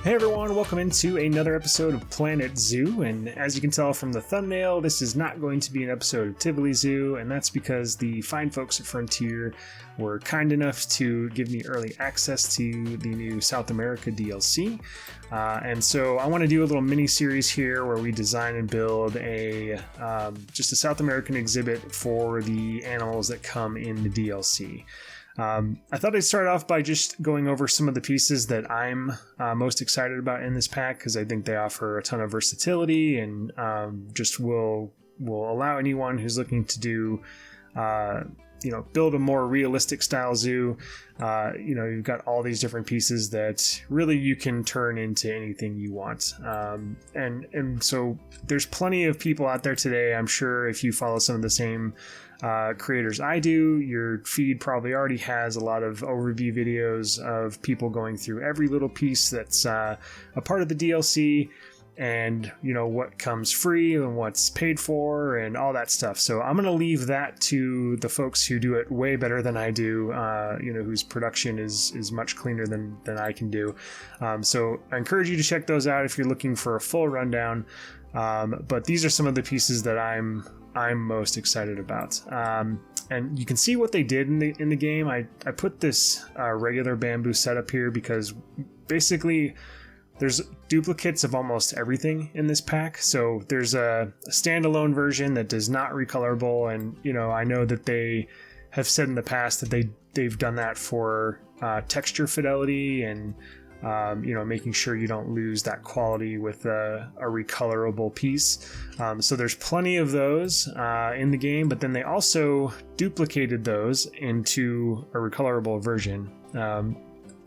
Hey everyone, welcome into another episode of Planet Zoo, and as you can tell from the thumbnail, this is not going to be an episode of Tivoli Zoo, and that's because the fine folks at Frontier were kind enough to give me early access to the new South America DLC, and so I want to do a little mini-series here where we design and build just a South American exhibit for the animals that come in the DLC. I thought I'd start off by just going over some of the pieces that I'm most excited about in this pack, because I think they offer a ton of versatility and just will allow anyone who's looking to do, build a more realistic style zoo. You've got all these different pieces that really you can turn into anything you want. And so there's plenty of people out there today. I'm sure if you follow some of the same creators I do, your feed probably already has a lot of overview videos of people going through every little piece that's a part of the DLC, and what comes free and what's paid for and all that stuff. So I'm going to leave that to the folks who do it way better than I do, whose production is much cleaner than I can do. So I encourage you to check those out if you're looking for a full rundown. But these are some of the pieces that I'm most excited about. And you can see what they did in the game. I put this regular bamboo setup here because basically there's duplicates of almost everything in this pack. So there's a standalone version that does not recolorable, and I know that they have said in the past that they've done that for texture fidelity and making sure you don't lose that quality with a recolorable piece. So there's plenty of those in the game, but then they also duplicated those into a recolorable version.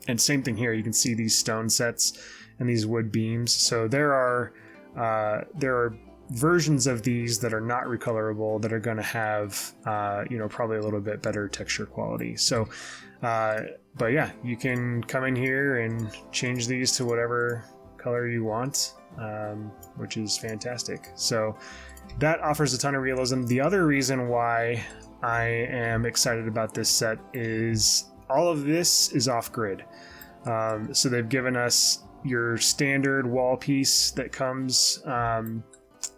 And same thing here, you can see these stone sets and these wood beams. So there are versions of these that are not recolorable that are going to have probably a little bit better texture quality. So but yeah, you can come in here and change these to whatever color you want, which is fantastic. So that offers a ton of realism. The other reason why I am excited about this set is all of this is off grid. So they've given us your standard wall piece that comes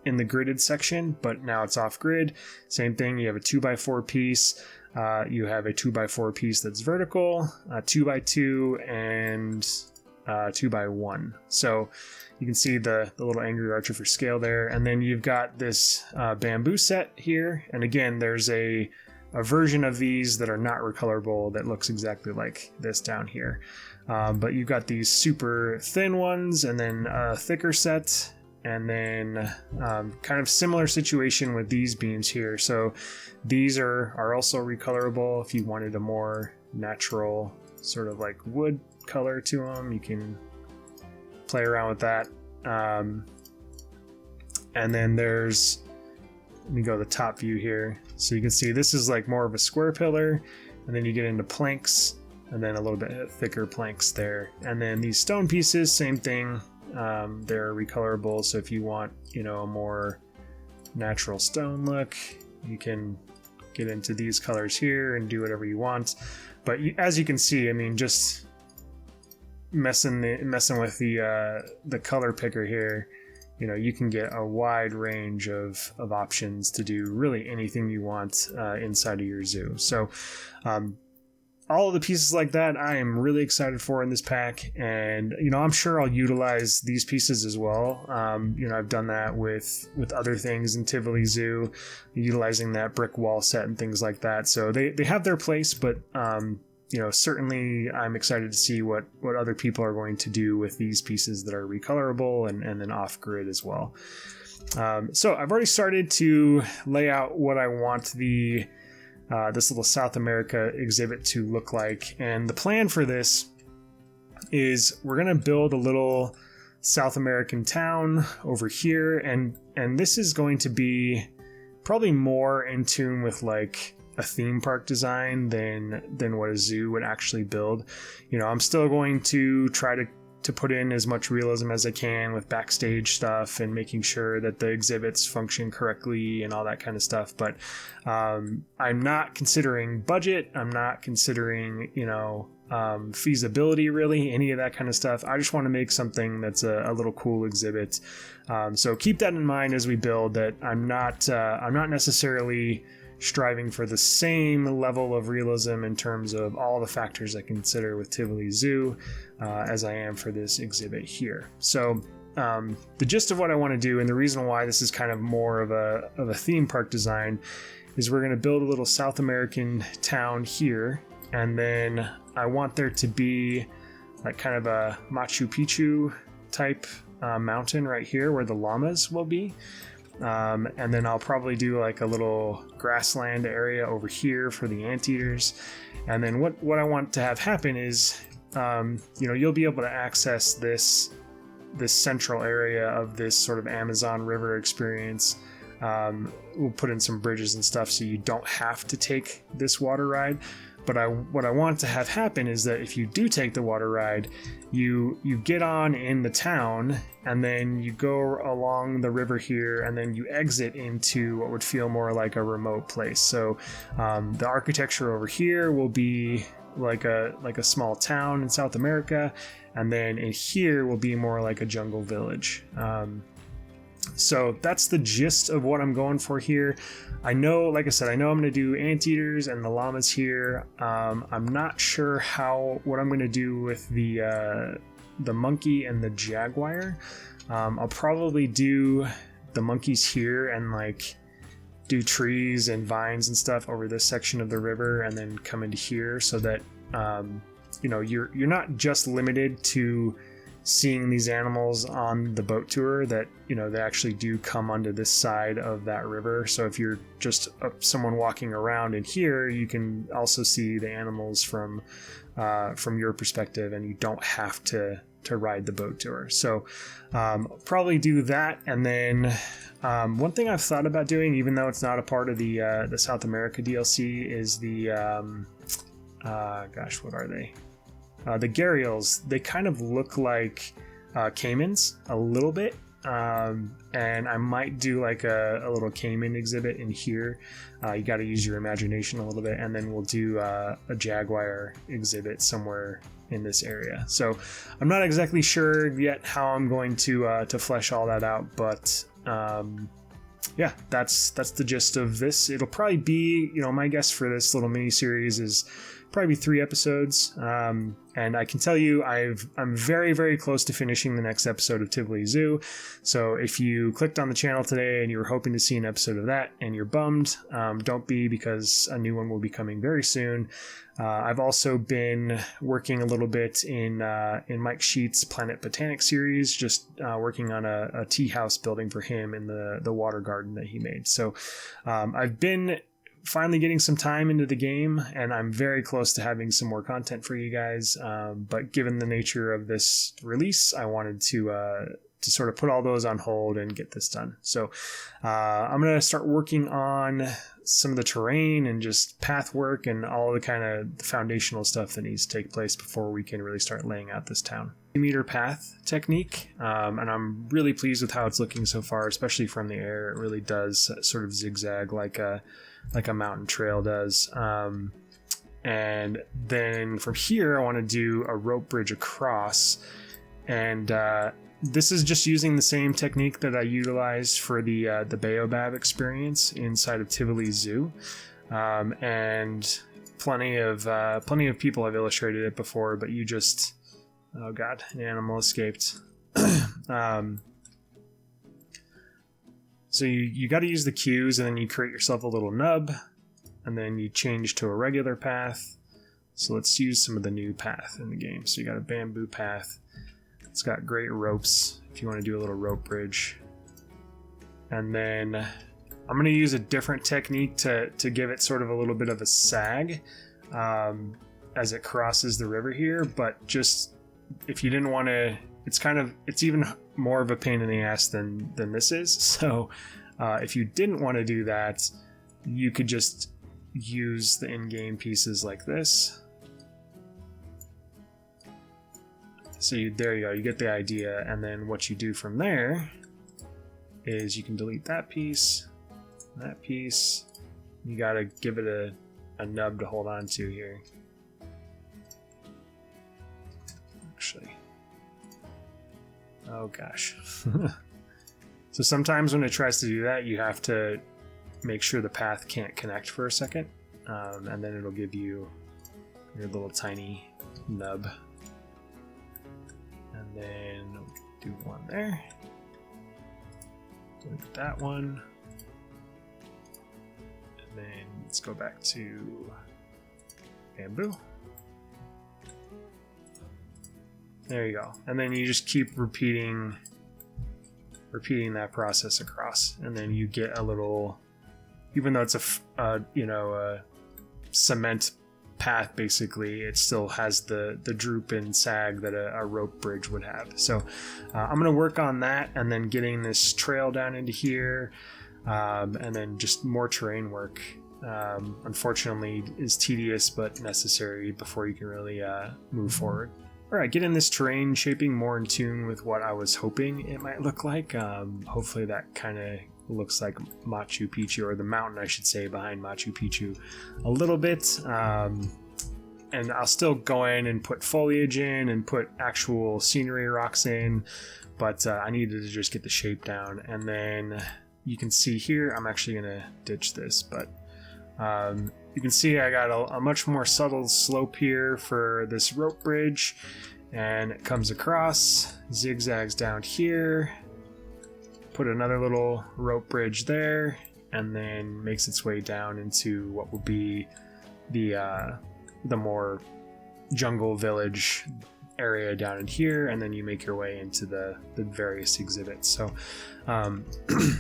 in the gridded section, but now it's off grid. Same thing, you have a 2x4 piece. You have a 2x4 piece that's vertical, a 2x2, and 2x1. So you can see the little angry archer for scale there. And then you've got this bamboo set here. And again, there's a version of these that are not recolorable that looks exactly like this down here. But you've got these super thin ones and then a thicker set. And then kind of similar situation with these beams here. So these are also recolorable. If you wanted a more natural sort of like wood color to them, you can play around with that. And then let me go to the top view here. So you can see this is like more of a square pillar, and then you get into planks, and then a little bit thicker planks there. And then these stone pieces, same thing. They're recolorable, so if you want, a more natural stone look, you can get into these colors here and do whatever you want. But as you can see, I mean, just messing with the color picker here, you can get a wide range of options to do really anything you want inside of your zoo. So all of the pieces like that I am really excited for in this pack, and I'm sure I'll utilize these pieces as well. I've done that with other things in Tivoli Zoo, utilizing that brick wall set and things like that. So they have their place, but certainly I'm excited to see what other people are going to do with these pieces that are recolorable and then off grid as well. So I've already started to lay out what I want this little South America exhibit to look like. And the plan for this is we're going to build a little South American town over here. And this is going to be probably more in tune with like a theme park design than what a zoo would actually build. I'm still going to try to put in as much realism as I can with backstage stuff and making sure that the exhibits function correctly and all that kind of stuff. But I'm not considering budget. I'm not considering, feasibility, really, any of that kind of stuff. I just want to make something that's a little cool exhibit. So keep that in mind as we build, that I'm not necessarily striving for the same level of realism in terms of all the factors I consider with Tivoli Zoo as I am for this exhibit here. So the gist of what I want to do, and the reason why this is kind of more of a theme park design, is we're going to build a little South American town here, and then I want there to be like kind of a Machu Picchu type mountain right here where the llamas will be. And then I'll probably do like a little grassland area over here for the anteaters. And then what I want to have happen is, you'll be able to access this central area of this sort of Amazon River experience. We'll put in some bridges and stuff so you don't have to take this water ride. But what I want to have happen is that if you do take the water ride, you get on in the town, and then you go along the river here, and then you exit into what would feel more like a remote place. So the architecture over here will be like a small town in South America, and then in here will be more like a jungle village. So that's the gist of what I'm going for here. I know, like I said, I'm going to do anteaters and the llamas here. I'm not sure what I'm going to do with the monkey and the jaguar. I'll probably do the monkeys here and like do trees and vines and stuff over this section of the river, and then come into here, so that you're not just limited to seeing these animals on the boat tour, that they actually do come onto this side of that river. So if you're just someone walking around in here, you can also see the animals from your perspective, and you don't have to ride the boat tour. So probably do that. And then one thing I've thought about doing, even though it's not a part of the South America DLC, is the what are they? The gharials. They kind of look like caimans a little bit, and I might do like a little caiman exhibit in here. You got to use your imagination a little bit, and then we'll do a jaguar exhibit somewhere in this area. So I'm not exactly sure yet how I'm going to flesh all that out, but yeah, that's the gist of this. It'll probably be, my guess for this little mini series is probably 3 episodes. And I can tell you, I'm very, very close to finishing the next episode of Tivoli Zoo. So if you clicked on the channel today and you were hoping to see an episode of that and you're bummed, don't be, because a new one will be coming very soon. I've also been working a little bit in Mike Sheets' Planet Botanic series, just working on a tea house building for him in the water garden that he made. So I've been finally getting some time into the game, and I'm very close to having some more content for you guys. But given the nature of this release, I wanted to sort of put all those on hold and get this done. So I'm going to start working on some of the terrain and just path work and all the kind of foundational stuff that needs to take place before we can really start laying out this town. 2-meter path technique, and I'm really pleased with how it's looking so far, especially from the air. It really does sort of zigzag like a mountain trail does. And then from here, I want to do a rope bridge across, and this is just using the same technique that I utilized for the Baobab experience inside of Tivoli Zoo, and plenty of people have illustrated it before. But you just, oh god, an animal escaped. So you got to use the cues, and then you create yourself a little nub, and then you change to a regular path. So let's use some of the new path in the game. So you got a bamboo path. It's got great ropes if you want to do a little rope bridge. And then I'm going to use a different technique to give it sort of a little bit of a sag as it crosses the river here. But just, if you didn't want to, it's even more of a pain in the ass than this is. So if you didn't want to do that, you could just use the in-game pieces like this. So there you go, you get the idea. And then what you do from there is you can delete that piece. You got to give it a nub to hold on to here. Oh gosh. So sometimes when it tries to do that, you have to make sure the path can't connect for a second, and then it'll give you your little tiny nub. And then do one there. Delete that one. And then let's go back to bamboo. There you go. And then you just keep repeating that process across, and then you get a little, even though it's a cement path, basically it still has the droop and sag that a rope bridge would have. So I'm going to work on that, and then getting this trail down into here, and then just more terrain work, unfortunately is tedious but necessary before you can really move forward. Alright, getting this terrain shaping more in tune with what I was hoping it might look like. Hopefully that kind of looks like Machu Picchu, or the mountain I should say behind Machu Picchu a little bit. And I'll still go in and put foliage in and put actual scenery rocks in, but I needed to just get the shape down. And then you can see here, I'm actually going to ditch this, but you can see I got a much more subtle slope here for this rope bridge, and it comes across, zigzags down here, put another little rope bridge there, and then makes its way down into what will be the more jungle village area down in here, and then you make your way into the various exhibits. So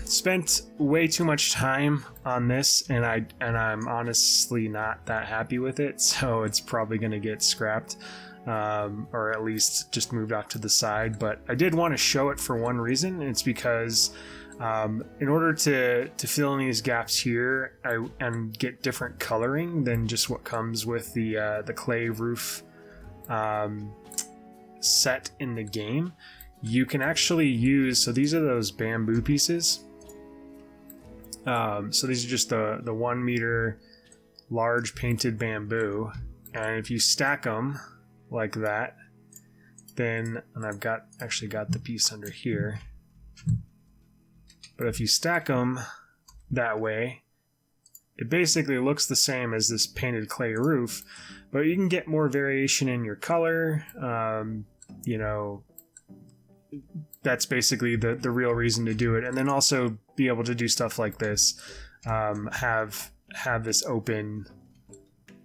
spent way too much time on this, and I'm honestly not that happy with it, so it's probably going to get scrapped, or at least just moved off to the side. But I did want to show it for one reason. It's because in order to fill in these gaps here and get different coloring than just what comes with the clay roof set in the game, you can actually use, so these are those bamboo pieces. So these are just the 1 meter large painted bamboo, and if you stack them like that, then, and I've actually got the piece under here, but if you stack them that way, it basically looks the same as this painted clay roof, but you can get more variation in your color. That's basically the real reason to do it. And then also be able to do stuff like this, have this open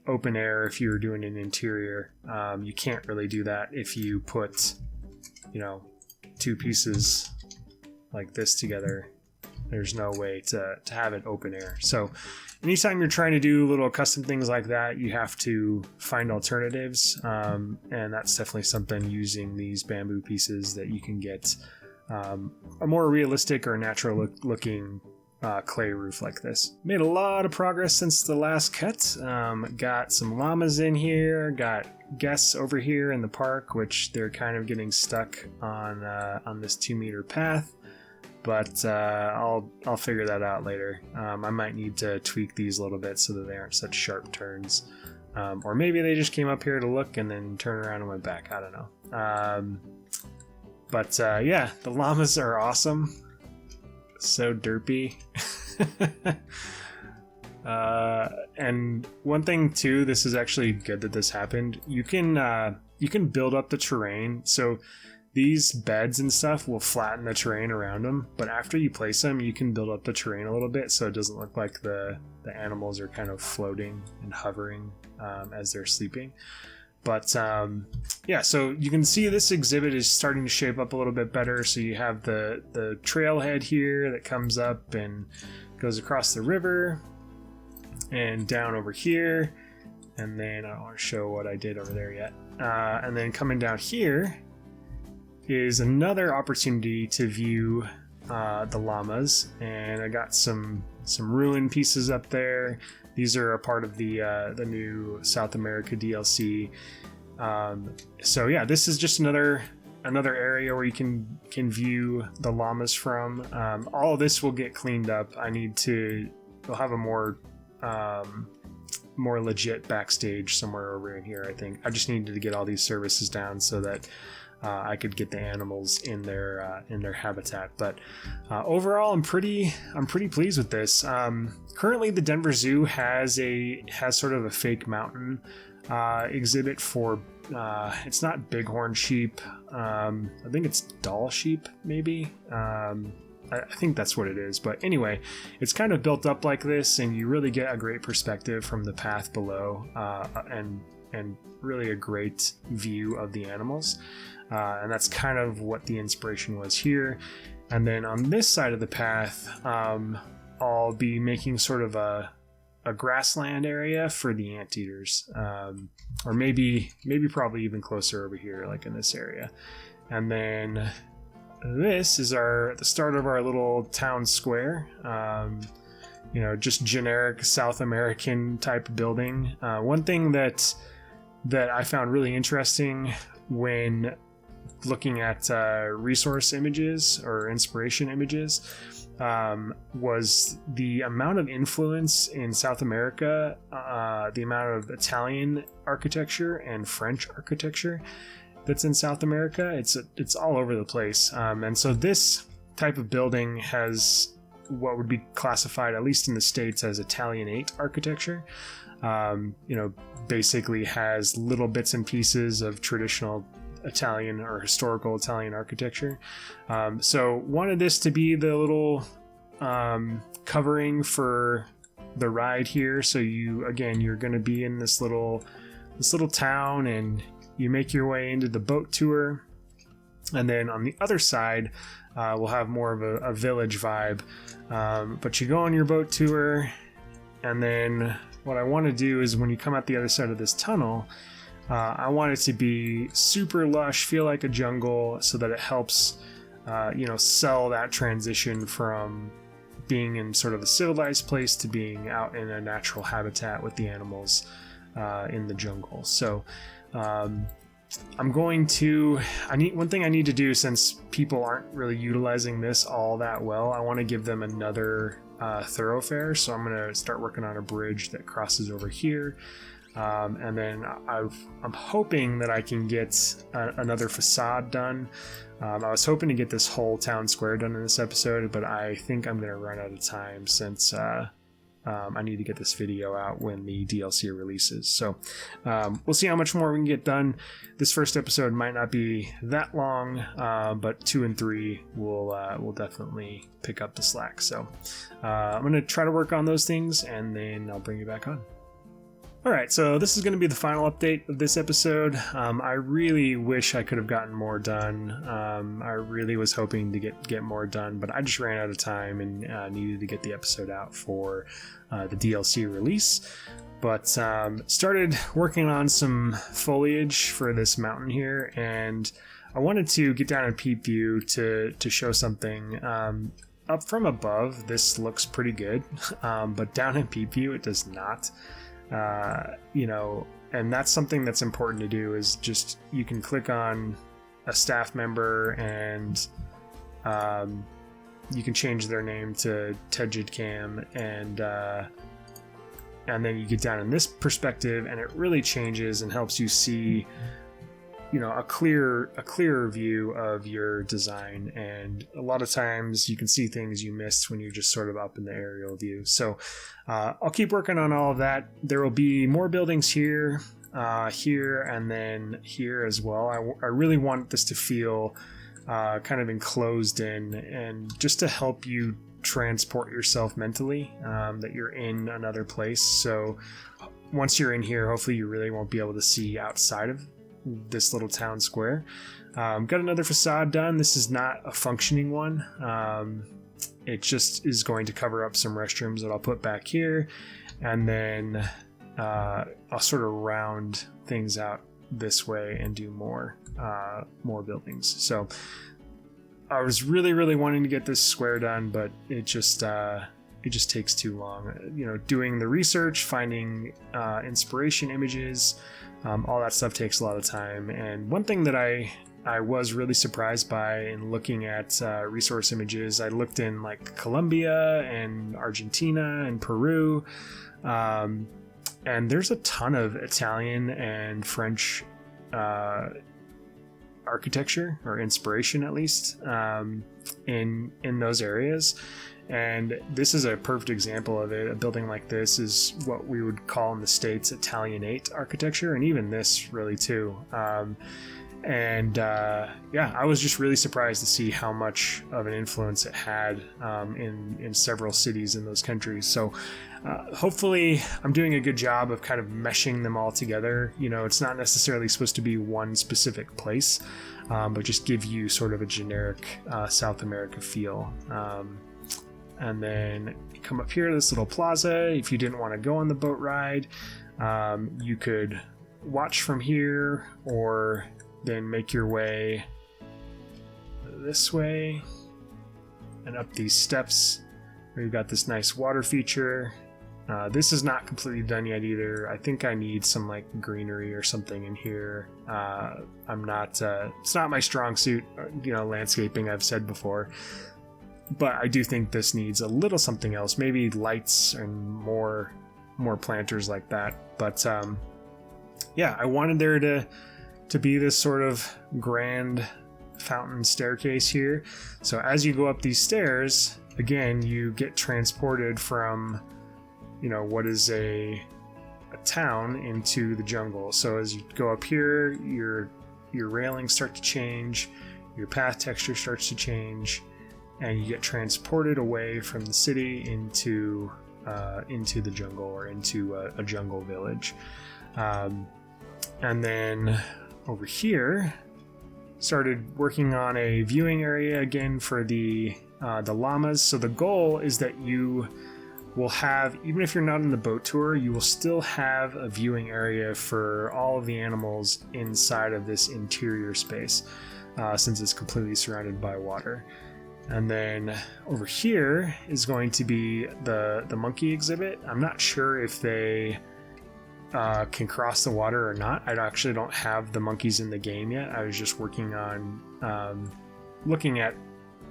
air if you're doing an interior. You can't really do that if you put, two pieces like this together. There's no way to have it open air. So anytime you're trying to do little custom things like that, you have to find alternatives, and that's definitely something using these bamboo pieces that you can get a more realistic or natural looking clay roof like this. Made a lot of progress since the last cut. Got some llamas in here, got guests over here in the park, which they're kind of getting stuck on this 2 meter path. But I'll figure that out later. I might need to tweak these a little bit so that they aren't such sharp turns. Or maybe they just came up here to look and then turn around and went back. I don't know. But yeah, the llamas are awesome. So derpy. And one thing too, this is actually good that this happened. You can build up the terrain. So these beds and stuff will flatten the terrain around them, but after you place them, you can build up the terrain a little bit so it doesn't look like the animals are kind of floating and hovering as they're sleeping. But yeah, so you can see this exhibit is starting to shape up a little bit better. So you have the trailhead here that comes up and goes across the river and down over here. And then I don't want to show what I did over there yet. And then coming down here is another opportunity to view the llamas, and I got some ruin pieces up there. These are a part of the new South America DLC. So yeah, this is just another area where you can view the llamas from. All of this will get cleaned up. We'll have a more legit backstage somewhere over in here. I think I just needed to get all these services down so that I could get the animals in their habitat. But overall, I'm pretty pleased with this. Currently, the Denver Zoo has sort of a fake mountain exhibit for it's not bighorn sheep. I think it's doll sheep, maybe. I think that's what it is. But anyway, it's kind of built up like this, and you really get a great perspective from the path below, and really a great view of the animals. And that's kind of what the inspiration was here. And then on this side of the path, I'll be making sort of a grassland area for the anteaters, or maybe probably even closer over here, like in this area. And then this is the start of our little town square. Just generic South American type building. One thing that I found really interesting when looking at resource images or inspiration images was the amount of influence in South America, the amount of Italian architecture and French architecture that's in South America. It's all over the place. And so this type of building has what would be classified, at least in the States, as Italianate architecture. Basically has little bits and pieces of traditional Italian or historical Italian architecture. So wanted this to be the little covering for the ride here. So you're going to be in this little town, and you make your way into the boat tour. And then on the other side, we'll have more of a village vibe. But you go on your boat tour, and then what I want to do is when you come out the other side of this tunnel, I want it to be super lush, feel like a jungle, so that it helps, sell that transition from being in sort of a civilized place to being out in a natural habitat with the animals in the jungle. So one thing I need to do, since people aren't really utilizing this all that well, I want to give them another thoroughfare. So I'm going to start working on a bridge that crosses over here. And then I'm hoping that I can get another facade done. I was hoping to get this whole town square done in this episode, but I think I'm going to run out of time since I need to get this video out when the DLC releases. So we'll see how much more we can get done. This first episode might not be that long, but 2 and 3 will definitely pick up the slack. So I'm going to try to work on those things, and then I'll bring you back on. Alright, so this is going to be the final update of this episode. I really wish I could have gotten more done. I really was hoping to get more done, but I just ran out of time and needed to get the episode out for the DLC release. But started working on some foliage for this mountain here, and I wanted to get down in peep view to show something. Up from above, this looks pretty good, but down in peep view, it does not. And that's something that's important to do, is just you can click on a staff member and you can change their name to Tejidcam, and then you get down in this perspective, and it really changes and helps you see a clearer view of your design. And a lot of times you can see things you missed when you're just sort of up in the aerial view. So I'll keep working on all of that. There will be more buildings here, and then here as well. I really want this to feel kind of enclosed in, and just to help you transport yourself mentally, that you're in another place. So once you're in here, hopefully you really won't be able to see outside of this little town square. Got another facade done. This is not a functioning one. It just is going to cover up some restrooms that I'll put back here, and then I'll sort of round things out this way and do more buildings. So I was really wanting to get this square done, but it just takes too long. Doing the research, finding inspiration images, all that stuff takes a lot of time. And one thing that I was really surprised by in looking at resource images, I looked in like Colombia and Argentina and Peru, and there's a ton of Italian and French architecture or inspiration, at least, in those areas. And this is a perfect example of it. A building like this is what we would call in the States Italianate architecture, and even this really too. I was just really surprised to see how much of an influence it had in several cities in those countries. So hopefully I'm doing a good job of kind of meshing them all together. You know, it's not necessarily supposed to be one specific place, but just give you sort of a generic South America feel. And then you come up here to this little plaza. If you didn't want to go on the boat ride, you could watch from here, or then make your way this way and up these steps where you've got this nice water feature. This is not completely done yet either. I think I need some like greenery or something in here. It's not my strong suit, landscaping, I've said before. But I do think this needs a little something else, maybe lights and more planters like that. But I wanted there to be this sort of grand fountain staircase here. So as you go up these stairs, again, you get transported from, what is a town into the jungle. So as you go up here, your railings start to change, your path texture starts to change, and you get transported away from the city into the jungle, or into a jungle village. And then over here, started working on a viewing area again for the llamas. So the goal is that you will have, even if you're not on the boat tour, you will still have a viewing area for all of the animals inside of this interior space, since it's completely surrounded by water. And then over here is going to be the monkey exhibit. I'm not sure if they can cross the water or not. I actually don't have the monkeys in the game yet. I was just working on looking at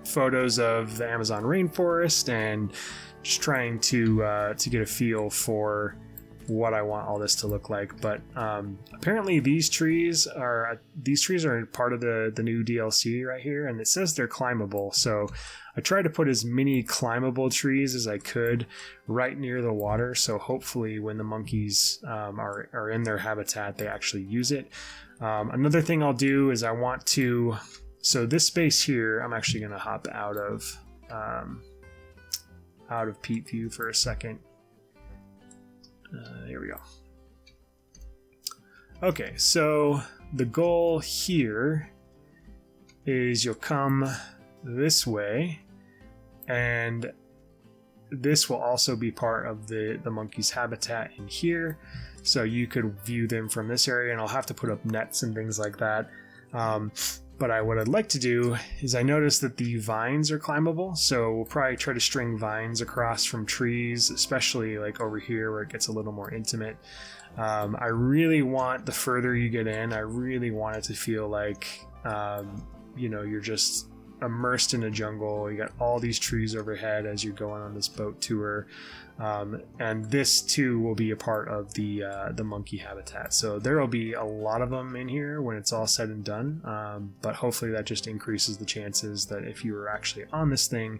photos of the Amazon rainforest and just trying to get a feel for what I want all this to look like. But apparently these trees are part of the new DLC right here, and it says they're climbable. So I tried to put as many climbable trees as I could right near the water, so hopefully when the monkeys are in their habitat, they actually use it. Another thing I'll do is so this space here, I'm actually going to hop out of peep view for a second. There we go. Okay, so the goal here is you'll come this way, and this will also be part of the monkey's habitat in here. So you could view them from this area, and I'll have to put up nets and things like that. But what I'd like to do is, I noticed that the vines are climbable, so we'll probably try to string vines across from trees, especially like over here where it gets a little more intimate. I really want, the further you get in, I really want it to feel like, you're just immersed in a jungle. You got all these trees overhead as you're going on this boat tour. And this too will be a part of the monkey habitat. So there will be a lot of them in here when it's all said and done. But hopefully that just increases the chances that if you were actually on this thing,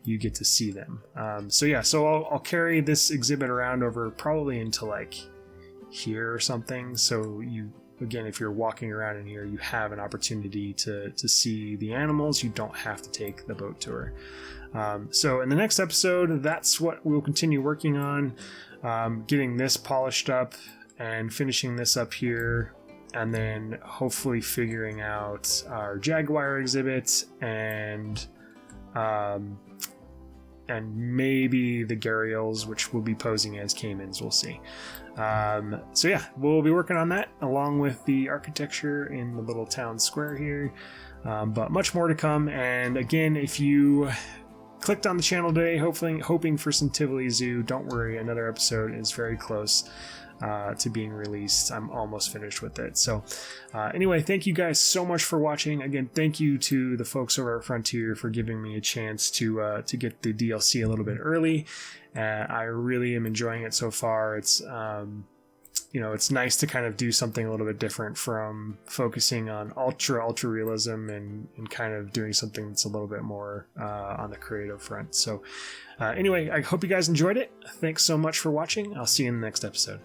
you get to see them. So I'll carry this exhibit around over probably into like here or something. So again, if you're walking around in here, you have an opportunity to see the animals. You don't have to take the boat tour. So in the next episode, that's what we'll continue working on, getting this polished up and finishing this up here, and then hopefully figuring out our jaguar exhibit and maybe the gharials, which will be posing as caimans. We'll see. We'll be working on that along with the architecture in the little town square here, but much more to come. And again, if you clicked on the channel today hoping for some Tivoli Zoo, don't worry, another episode is very close to being released. I'm almost finished with it. So anyway, thank you guys so much for watching. Again, thank you to the folks over at Frontier for giving me a chance to get the DLC a little bit early. I really am enjoying it so far. It's it's nice to kind of do something a little bit different from focusing on ultra realism and kind of doing something that's a little bit more on the creative front. So anyway, I hope you guys enjoyed it. Thanks so much for watching. I'll see you in the next episode.